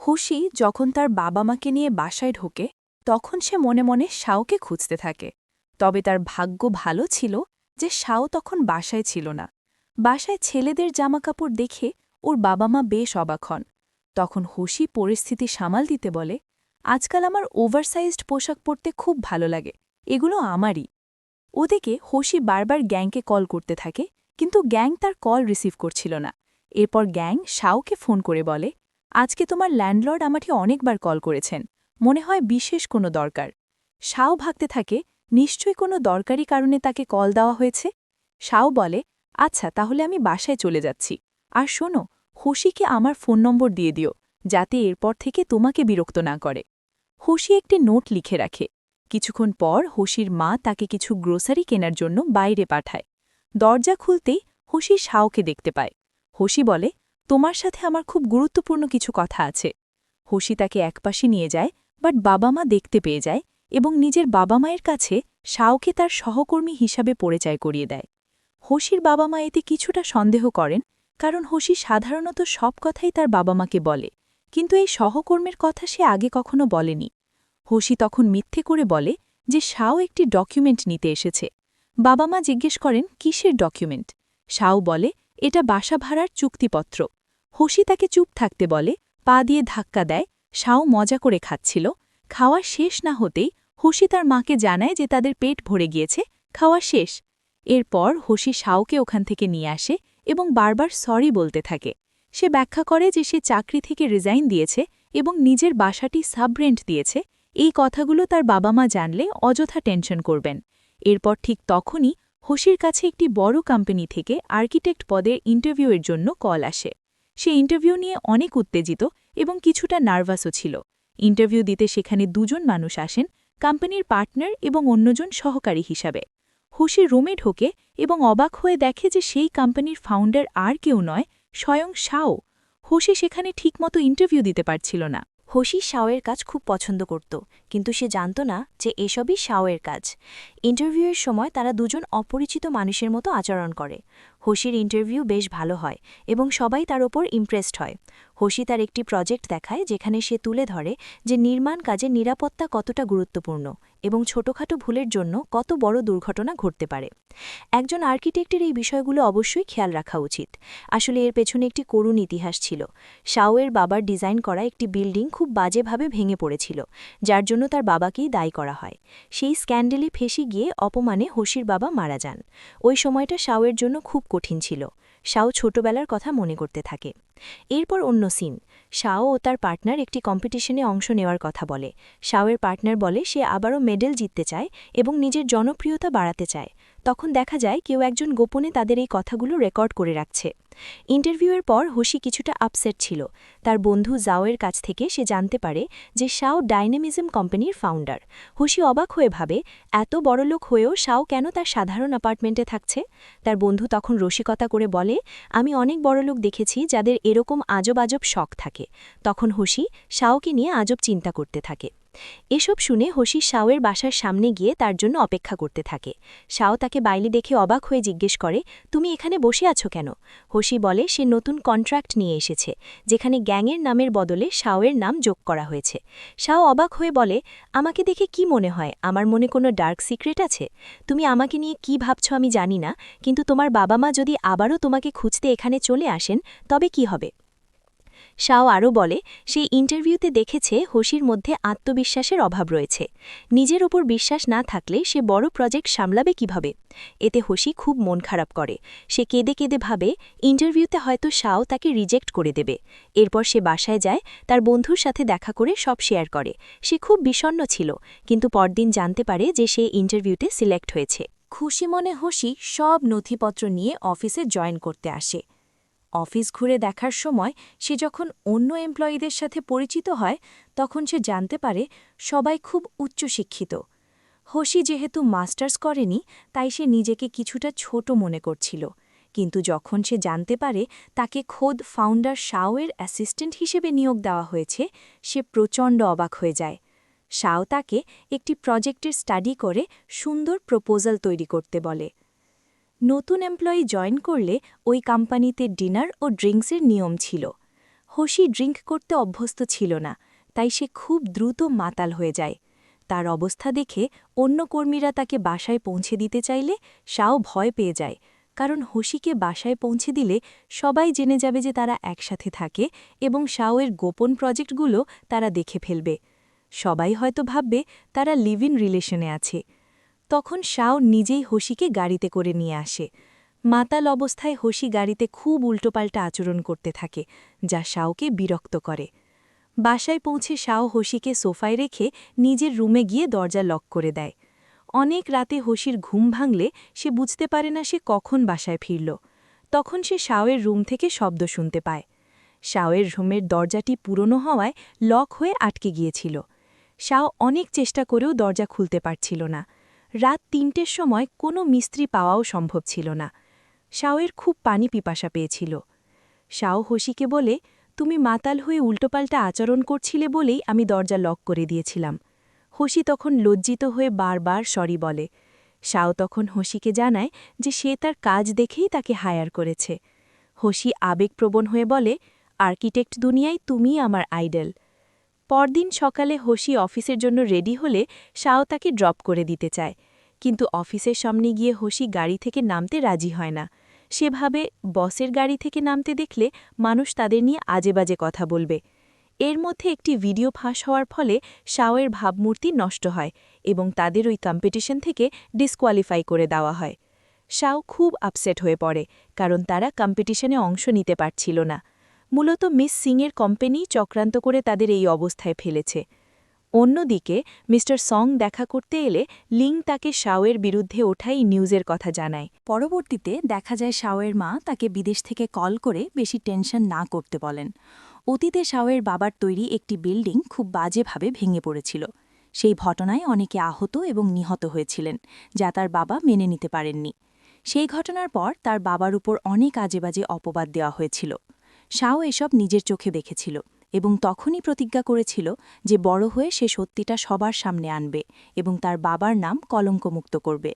খুশি যখন তার বাবা মাকে নিয়ে বাসায় ঢোকে তখন সে মনে মনে শাওকে খুঁজতে থাকে। তবে তার ভাগ্য ভালো ছিল যে শাও তখন বাসায় ছিল না। বাসায় ছেলেদের জামাকাপড় দেখে ওর বাবা মা বেশ অবাক হন। তখন খুশি পরিস্থিতি সামাল দিতে বলে, আজকাল আমার ওভারসাইজড পোশাক পরতে খুব ভালো লাগে, এগুলো আমারই। ওদিকে হোসি বারবার গ্যাংকে কল করতে থাকে, কিন্তু গ্যাং তার কল রিসিভ করছিল না। এরপর গ্যাং শাওকে ফোন করে বলে, আজকে তোমার ল্যান্ডলর্ড আমাকে অনেকবার কল করেছেন, মনে হয় বিশেষ কোনো দরকার। শাও ভাবতে থাকে, নিশ্চয়ই কোনো দরকারি কারণে তাকে কল দেওয়া হয়েছে। শাও বলে, আচ্ছা তাহলে আমি বাসায় চলে যাচ্ছি। আর শোনো, হোসিকে আমার ফোন নম্বর দিয়ে দিও, যাতে এরপর থেকে তোমাকে বিরক্ত না করে। হোসি একটি নোট লিখে রাখে। কিছুক্ষণ পর হোসির মা তাকে কিছু গ্রোসারি কেনার জন্য বাইরে পাঠায়। দরজা খুলতেই হোসি শাওকে দেখতে পায়। হোসি বলে, তোমার সাথে আমার খুব গুরুত্বপূর্ণ কিছু কথা আছে। হোসি তাকে একপাশে নিয়ে যায়, বাট বাবা মা দেখতে পেয়ে যায় এবং নিজের বাবা মায়ের কাছে শাওকে তার সহকর্মী হিসাবে পরিচয় করিয়ে দেয়। হোসির বাবা মা এতে কিছুটা সন্দেহ করেন, কারণ হোসি সাধারণত সব কথাই তার বাবা মাকে বলে, কিন্তু এই সহকর্মীর কথা সে আগে কখনো বলেনি। হোসি তখন মিথ্যে করে বলে যে শাও একটি ডকুমেন্ট নিতে এসেছে। বাবা মা জিজ্ঞেস করেন কিসের ডকুমেন্ট। শাও বলে, এটা বাসা ভাড়ার চুক্তিপত্র। হোসি তাকে চুপ থাকতে বলে, পা দিয়ে ধাক্কা দেয়। শাও মজা করে খাচ্ছিল। খাওয়া শেষ না হতেই হোসি তার মাকে জানায় যে তাদের পেট ভরে গিয়েছে, খাওয়া শেষ। এরপর হোসি শাওকে ওখান থেকে নিয়ে আসে এবং বারবার সরি বলতে থাকে। সে ব্যাখ্যা করে যে সে চাকরি থেকে রিজাইন দিয়েছে এবং নিজের বাসাটি সাবরেন্ট দিয়েছে। এই কথাগুলো তার বাবা মা জানলে অযথা টেনশন করবেন। এরপর ঠিক তখনই হোসির কাছে একটি বড় কোম্পানি থেকে আর্কিটেক্ট পদের ইন্টারভিউয়ের জন্য কল আসে। সে ইন্টারভিউ নিয়ে অনেক উত্তেজিত এবং কিছুটা নার্ভাসও ছিল। ইন্টারভিউ দিতে সেখানে দুজন মানুষ আসেন, কোম্পানির পার্টনার এবং অন্যজন সহকারী হিসাবে। হোসি রুমে ঢোকে এবং অবাক হয়ে দেখে যে সেই কোম্পানির ফাউন্ডার আর কেউ নয়, স্বয়ং শাও। হোসি সেখানে ঠিকমতো ইন্টারভিউ দিতে পারছিল না। হোসি শাওয়ের কাজ খুব পছন্দ করত, কিন্তু সে জানত না যে এসবই শাওয়ের কাজ। ইন্টারভিউয়ের সময় তারা দুজন অপরিচিত মানুষের মতো আচরণ করে। হোসির ইন্টারভিউ বেশ ভালো হয় এবং সবাই তার ওপর ইমপ্রেসড হয়। হোসি তার একটি প্রজেক্ট দেখায় যেখানে সে তুলে ধরে যে নির্মাণ কাজে নিরাপত্তা কতটা গুরুত্বপূর্ণ এবং ছোটখাটো ভুলের জন্য কত বড় দুর্ঘটনা ঘটতে পারে। একজন আর্কিটেক্টের এই বিষয়গুলো অবশ্যই খেয়াল রাখা উচিত। আসলে এর পেছনে একটি করুণ ইতিহাস ছিল। শাওয়ের বাবার ডিজাইন করা একটি বিল্ডিং খুব বাজেভাবে ভেঙে পড়েছিল, যার জন্য তার বাবাকেই দায়ী করা হয়। সেই স্ক্যান্ডেলে ফেঁসে গিয়ে অপমানে হোসির বাবা মারা যান। ওই সময়টা শাওয়ের জন্য খুব কঠিন ছিল। শাও ছোটবেলার কথা মনে করতে থাকে। এরপর অন্য সিন, শাও ও তার পার্টনার একটি কম্পিটিশনে অংশ নেওয়ার কথা বলে। শাওয়ের পার্টনার বলে সে আবারও মেডেল জিততে চায় এবং নিজের জনপ্রিয়তা বাড়াতে চায়। তখন দেখা যায় কেউ একজন গোপনে তাদের এই কথাগুলো রেকর্ড করে রাখছে। ইন্টারভিউয়ের পর হোসি কিছুটা আপসেট ছিল। তার বন্ধু জাওয়ের কাছ থেকে সে জানতে পারে যে শাও ডাইনামিজম কোম্পানির ফাউন্ডার। হোসি অবাক হয়ে ভাবে, এত বড়লোক হয়েও শাও কেন তার সাধারণ অ্যাপার্টমেন্টে থাকছে। তার বন্ধু তখন রসিকতা করে বলে, আমি অনেক বড়লোক দেখেছি যাদের এরকম আজব আজব শখ থাকে। তখন হোসি শাওকে নিয়ে আজব চিন্তা করতে থাকে। এসব শুনে হোসি শাওয়ের বাসার সামনে গিয়ে তার জন্য অপেক্ষা করতে থাকে। শাও তাকে বাইরে দেখে অবাক হয়ে জিজ্ঞেস করে, তুমি এখানে বসে আছো কেন? হোসি বলে সে নতুন কন্ট্রাক্ট নিয়ে এসেছে, যেখানে গ্যাংয়ের নামের বদলে শাওয়ের নাম যোগ করা হয়েছে। শাও অবাক হয়ে বলে, আমাকে দেখে কি মনে হয় আমার মনে কোনো ডার্ক সিক্রেট আছে? তুমি আমাকে নিয়ে কি ভাবছ আমি জানি না, কিন্তু তোমার বাবা মা যদি আবারও তোমাকে খুঁজতে এখানে চলে আসেন তবে কি হবে? শাও আরও বলে, সেই ইন্টারভিউতে দেখেছে হোসির মধ্যে আত্মবিশ্বাসের অভাব রয়েছে। নিজের ওপর বিশ্বাস না থাকলে সে বড় প্রজেক্ট সামলাবে কিভাবে? এতে হোসি খুব মন খারাপ করে। সে কেঁদে কেঁদে ভাবে ইন্টারভিউতে হয়তো শাও তাকে রিজেক্ট করে দেবে। এরপর সে বাসায় যায়, তার বন্ধুর সাথে দেখা করে সব শেয়ার করে। সে খুব বিষণ্ণ ছিল, কিন্তু পরদিন জানতে পারে যে সে ইন্টারভিউতে সিলেক্ট হয়েছে। খুশি মনে হোসি সব নথিপত্র নিয়ে অফিসে জয়েন করতে আসে। অফিস ঘুরে দেখার সময় সে যখন অন্য এমপ্লয়ীদের সাথে পরিচিত হয় তখন সে জানতে পারে সবাই খুব উচ্চশিক্ষিত। হোসি যেহেতু মাস্টার্স করেনি তাই সে নিজেকে কিছুটা ছোট মনে করছিল, কিন্তু যখন সে জানতে পারে তাকে খোদ ফাউন্ডার শাওয়ের অ্যাসিস্ট্যান্ট হিসেবে নিয়োগ দেওয়া হয়েছে, সে প্রচণ্ড অবাক হয়ে যায়। শাও তাকে একটি প্রজেক্টের স্টাডি করে সুন্দর প্রপোজাল তৈরি করতে বলে। নতুন এমপ্লয়ি জয়েন করলে ওই কোম্পানিতে ডিনার ও ড্রিঙ্কসের নিয়ম ছিল। হোশি ড্রিঙ্ক করতে অভ্যস্ত ছিল না, তাই সে খুব দ্রুত মাতাল হয়ে যায়। তার অবস্থা দেখে অন্য কর্মীরা তাকে বাসায় পৌঁছে দিতে চাইলে শাও ভয় পেয়ে যায়, কারণ হোশিকে বাসায় পৌঁছে দিলে সবাই জেনে যাবে যে তারা একসাথে থাকে এবং শাওয়ের গোপন প্রজেক্টগুলো তারা দেখে ফেলবে। সবাই হয়তো ভাববে তারা লিভ ইন রিলেশনে আছে। তখন শাও নিজেই হোশিকে গাড়িতে করে নিয়ে আসে। মাতাল অবস্থায় হোশি গাড়িতে খুব উল্টোপাল্টা আচরণ করতে থাকে, যা শাওকে বিরক্ত করে। বাসায় পৌঁছে শাও হোশিকে সোফায় রেখে নিজের রুমে গিয়ে দরজা লক করে দেয়। অনেক রাতে হোশির ঘুম ভাঙলে সে বুঝতে পারে না সে কখন বাসায় ফিরল। তখন সে শাওয়ের রুম থেকে শব্দ শুনতে পায়। শাওয়ের রুমের দরজাটি পুরনো হওয়ায় লক হয়ে আটকে গিয়েছিল। শাও অনেক চেষ্টা করেও দরজা খুলতে পারছিল না। রাত ৩টের সময় কোনো মিস্ত্রি পাওয়াও সম্ভব ছিল না। শাওয়ের খুব পানি পিপাসা পেয়েছিল। শাও হোশিকে বলে, তুমি মাতাল হয়ে উল্টোপাল্টা আচরণ করছিলে বলেই আমি দরজা লক করে দিয়েছিলাম। হোশি তখন লজ্জিত হয়ে বারবার সরি বলে। শাও তখন হোশিকে জানায় যে সে তার কাজ দেখেই তাকে হায়ার করেছে। হোশি আবেগপ্রবণ হয়ে বলে, আর্কিটেক্ট দুনিয়ায় তুমিই আমার আইডল। পরদিন সকালে হোশি অফিসের জন্য রেডি হলে শাও তাকে ড্রপ করে দিতে চায়, কিন্তু অফিসের সামনে গিয়ে হোশি গাড়ি থেকে নামতে রাজি হয় না। সেভাবে বসের গাড়ি থেকে নামতে দেখলে মানুষ তাদের নিয়ে আজেবাজে কথা বলবে। এর মধ্যে একটি ভিডিও ফাঁস হওয়ার ফলে শাওয়ের ভাবমূর্তি নষ্ট হয় এবং তাদের ওই কম্পিটিশন থেকে ডিসকোয়ালিফাই করে দেওয়া হয়। শাও খুব আপসেট হয়ে পড়ে, কারণ তারা কম্পিটিশনে অংশ নিতে পারছিল না। মূলত মিস সিংয়ের কোম্পানি চক্রান্ত করে তাদের এই অবস্থায় ফেলেছে। অন্যদিকে মিস্টার সং দেখা করতে এলে লিং তাকে শাওয়ের বিরুদ্ধে ওঠাই নিউজের কথা জানায়। পরবর্তীতে দেখা যায় শাওয়ের মা তাকে বিদেশ থেকে কল করে বেশি টেনশন না করতে বলেন। অতীতে শাওয়ের বাবার তৈরি একটি বিল্ডিং খুব বাজেভাবে ভেঙে পড়েছিল। সেই ঘটনায় অনেকে আহত এবং নিহত হয়েছিলেন, যা তার বাবা মেনে নিতে পারেননি। সেই ঘটনার পর তার বাবার উপর অনেক আজেবাজে অপবাদ দেওয়া হয়েছিল। শাও এসব নিজের চোখে দেখেছিল এবং তখনই প্রতিজ্ঞা করেছিল যে বড় হয়ে সে সত্যিটা সবার সামনে আনবে এবং তার বাবার নাম কলঙ্কমুক্ত করবে।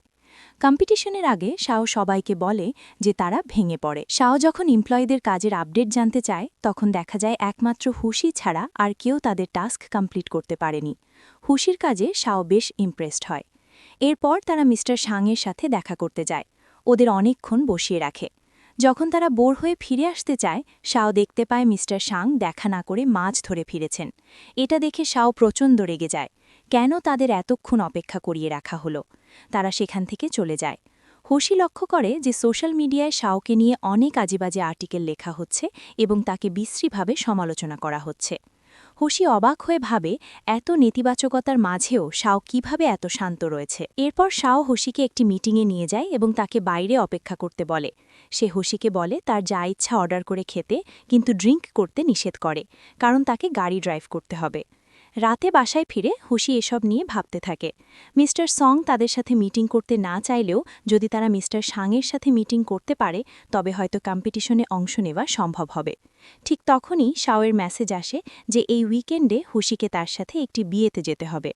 কম্পিটিশনের আগে শাও সবাইকে বলে যে তারা ভেঙে পড়ে। শাও যখন এমপ্লয়ীদের কাজের আপডেট জানতে চায়, তখন দেখা যায় একমাত্র হুশি ছাড়া আর কেউ তাদের টাস্ক কমপ্লিট করতে পারেনি। হুশির কাজে শাও বেশ ইমপ্রেসড হয়। এরপর তারা মিস্টার শাংয়ের সাথে দেখা করতে যায়। ওদের অনেকক্ষণ বসিয়ে রাখে। যখন তারা বোর হয়ে ফিরে আসতে চায়, শাও দেখতে পায় মিস্টার শাং দেখা না করে মাছ ধরে ফিরেছেন। এটা দেখে শাও প্রচণ্ড রেগে যায়। কেন তাদের এতক্ষণ অপেক্ষা করিয়ে রাখা হলো? তারা সেখান থেকে চলে যায়। হোশি লক্ষ্য করে যে সোশ্যাল মিডিয়ায় শাওকে নিয়ে অনেক আজেবাজে আর্টিকেল লেখা হচ্ছে এবং তাকে বিশ্রীভাবে সমালোচনা করা হচ্ছে। হোশি অবাক হয়ে ভাবে, এত নেতিবাচকতার মাঝেও শাও কিভাবে এত শান্ত রয়েছে। এরপর শাও হোশিকে একটি মিটিংয়ে নিয়ে যায় এবং তাকে বাইরে অপেক্ষা করতে বলে। সে হোশিকে বলে তার যা ইচ্ছা অর্ডার করে খেতে, কিন্তু ড্রিঙ্ক করতে নিষেধ করে, কারণ তাকে গাড়ি ড্রাইভ করতে হবে। রাতে বাসায় ফিরে হোশি এসব নিয়ে ভাবতে থাকে। মিস্টার সং তাদের সাথে মিটিং করতে না চাইলেও যদি তারা মিস্টার শাংয়ের সাথে মিটিং করতে পারে, তবে হয়তো কম্পিটিশনে অংশ নেওয়া সম্ভব হবে। ঠিক তখনই শাওয়ের মেসেজ আসে যে এই উইকেন্ডে হোশিকে তার সাথে একটি বিয়েতে যেতে হবে।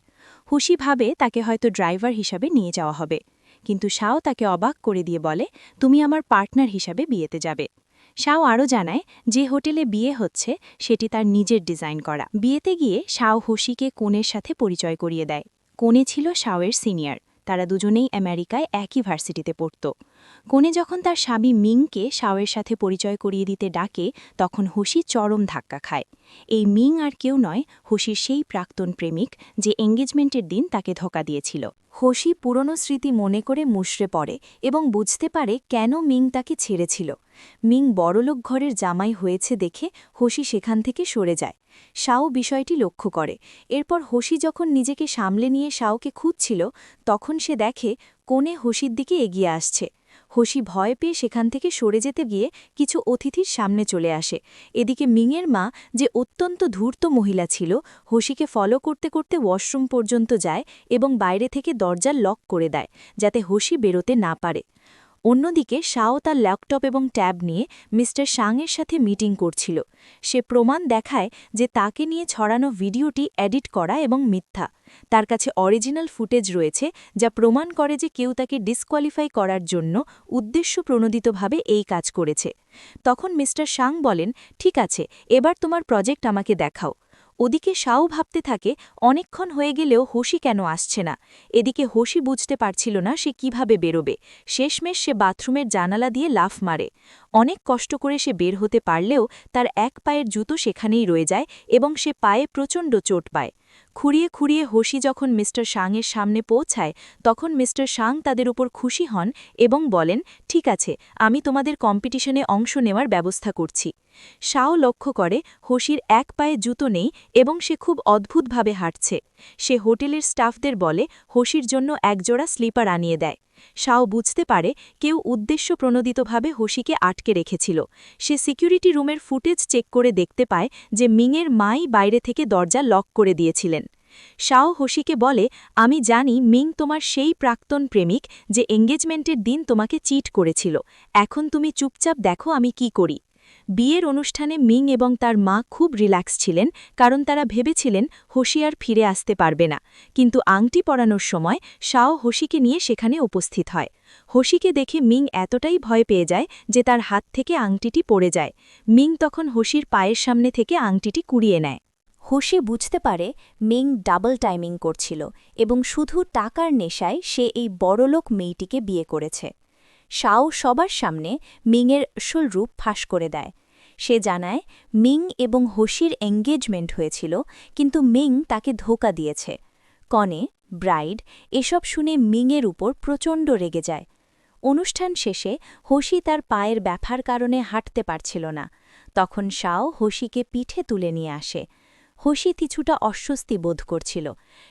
হোশি ভাবে তাকে হয়তো ড্রাইভার হিসাবে নিয়ে যাওয়া হবে, কিন্তু শাও তাকে অবাক করে দিয়ে বলে, তুমি আমার পার্টনার হিসাবে বিয়েতে যাবে। শাও আরও জানায় যে হোটেলে বিয়ে হচ্ছে সেটি তার নিজের ডিজাইন করা। বিয়েতে গিয়ে শাও হোশিকে কনের সাথে পরিচয় করিয়ে দেয়। কনে ছিল শাওয়ের সিনিয়র। তারা দুজনেই আমেরিকায় একই ভার্সিটিতে পড়ত। কনে যখন তার স্বামী মিংকে শাওয়ের সাথে পরিচয় করিয়ে দিতে ডাকে, তখন হোশি চরম ধাক্কা খায়। এই মিং আর কেউ নয়, হোশির সেই প্রাক্তন প্রেমিক যে এঙ্গেজমেন্টের দিন তাকে ধোঁকা দিয়েছিল। হোশি পুরনো স্মৃতি মনে করে মুষড়ে পড়ে এবং বুঝতে পারে কেন মিং তাকে ছেড়েছিল। মিং বড়লোক ঘরের জামাই হয়েছে দেখে হোশি সেখান থেকে সরে যায়। শাও বিষয়টি লক্ষ্য করে। এরপর হোশি যখন নিজেকে সামলে নিয়ে শাওকে খুঁজছিল, তখন সে দেখে কোণে হোশির দিকে এগিয়ে আসছে। হোশি ভয় পেয়ে সেখান থেকে সরে যেতে গিয়ে কিছু অতিথির সামনে চলে আসে। এদিকে মিংয়ের মা, যে অত্যন্ত ধূর্ত মহিলা ছিল, হোশিকে ফলো করতে করতে ওয়াশরুম পর্যন্ত যায় এবং বাইরে থেকে দরজা লক করে দেয়, যাতে হোশি বেরোতে না পারে। অন্যদিকে শাও তার ল্যাপটপ এবং ট্যাব নিয়ে মিস্টার শাংয়ের সাথে মিটিং করছিল। সে প্রমাণ দেখায় যে তাকে নিয়ে ছড়ানো ভিডিওটি এডিট করা এবং মিথ্যা। তার কাছে অরিজিনাল ফুটেজ রয়েছে যা প্রমাণ করে যে কেউ তাকে ডিসকোয়ালিফাই করার জন্য উদ্দেশ্যপ্রণোদিতভাবে এই কাজ করেছে। তখন মিস্টার শাং বলেন, ঠিক আছে, এবার তোমার প্রজেক্ট আমাকে দেখাও। ওদিকে শাও ভাবতে থাকে অনেকক্ষণ হয়ে গেলেও হোশি কেন আসছে না। এদিকে হোশি বুঝতে পারছিল না সে কিভাবে বেরোবে। শেষমেশ সে বাথরুমের জানালা দিয়ে লাফ মারে। অনেক কষ্ট করে সে বের হতে পারলেও তার এক পায়ের জুতো সেখানেই রয়ে যায় এবং সে পায়ে প্রচণ্ড চোট পায়। খুঁড়িয়ে খুঁড়িয়ে হোশি যখন মিস্টার শাংয়ের সামনে পৌঁছায় তখন মিস্টার শাং তাদের উপর খুশি হন এবং বলেন, ঠিক আছে, আমি তোমাদের কম্পিটিশনে অংশ নেওয়ার ব্যবস্থা করছি। শাও লক্ষ্য করে হোশির এক পায়ে জুতো নেই এবং সে খুব অদ্ভুতভাবে হাঁটছে। সে হোটেলের স্টাফদের বলে হোশির জন্য একজোড়া স্লিপার আনিয়ে দেয়। শাও বুঝতে পারে কেউ উদ্দেশ্যপ্রণোদিতভাবে হোশিকে আটকে রেখেছিল। সে সিকিউরিটি রুমের ফুটেজ চেক করে দেখতে পায় যে মিংয়ের মাই বাইরে থেকে দরজা লক করে দিয়েছিলেন। শাও হোশিকে বলে, আমি জানি মিং তোমার সেই প্রাক্তন প্রেমিক যে এঙ্গেজমেন্টের দিন তোমাকে চিট করেছিল। এখন তুমি চুপচাপ দেখো আমি কি করি। বিয়ের অনুষ্ঠানে মিং এবং তার মা খুব রিল্যাক্স ছিলেন কারণ তারা ভেবেছিলেন হোশি আর ফিরে আসতে পারবে না। কিন্তু আংটি পরানোর সময় শাও হোশিকে নিয়ে সেখানে উপস্থিত হয়। হোশিকে দেখে মিং এতটাই ভয় পেয়ে যায় যে তার হাত থেকে আংটিটি পড়ে যায়। মিং তখন হোশির পায়ের সামনে থেকে আংটিটি কুড়িয়ে নেয়। হোশি বুঝতে পারে মিং ডাবল টাইমিং করছিল এবং শুধু টাকার নেশায় সে এই বড়লোক মেয়েটিকে বিয়ে করেছে। শাও সবার সামনে মিংয়ের আসল রূপ ফাঁস করে দেয়। সে জানায় মিং এবং হোশির এঙ্গেজমেন্ট হয়েছিল, কিন্তু মিং তাকে ধোঁকা দিয়েছে। কনে, ব্রাইড এসব শুনে মিংয়ের উপর প্রচণ্ড রেগে যায়। অনুষ্ঠান শেষে হোশি তার পায়ের ব্যথার কারণে হাঁটতে পারছিল না। তখন শাও হোশিকে পিঠে তুলে নিয়ে আসে। হোশি কিছুটা অস্বস্তি বোধ করছিল।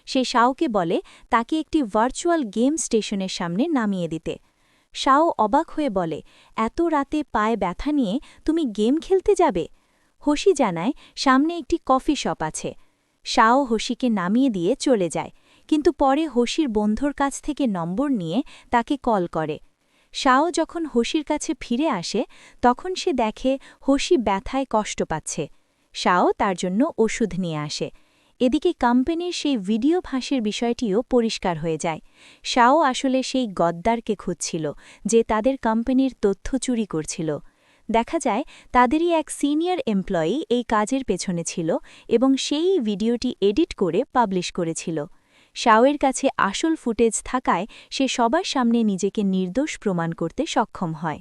সে শাওকে বলে তাকে একটি ভার্চুয়াল গেম স্টেশনের সামনে নামিয়ে দিতে। শাও অবাক হয়ে বলে, এত রাতে পায়ে ব্যথা নিয়ে তুমি গেম খেলতে যাবে? হোশি জানায় সামনে একটি কফি শপ আছে। শাও হোশিকে নামিয়ে দিয়ে চলে যায়, কিন্তু পরে হোশির বন্ধুর কাছ থেকে নম্বর নিয়ে তাকে কল করে। শাও যখন হোশির কাছে ফিরে আসে তখন সে দেখে হোশি ব্যথায় কষ্ট পাচ্ছে। শাও তার জন্য ওষুধ নিয়ে আসে। এদিকে কোম্পানির সেই ভিডিও ফাঁসের বিষয়টিও পরিষ্কার হয়ে যায়। শাও আসলে সেই গদ্দারকে খুঁজছিল যে তাদের কোম্পানির তথ্য চুরি করছিল। দেখা যায় তাদেরই এক সিনিয়র এমপ্লয়ি এই কাজের পেছনে ছিল এবং সেই ভিডিওটি এডিট করে পাবলিশ করেছিল। শাওয়ের কাছে আসল ফুটেজ থাকায় সে সবার সামনে নিজেকে নির্দোষ প্রমাণ করতে সক্ষম হয়।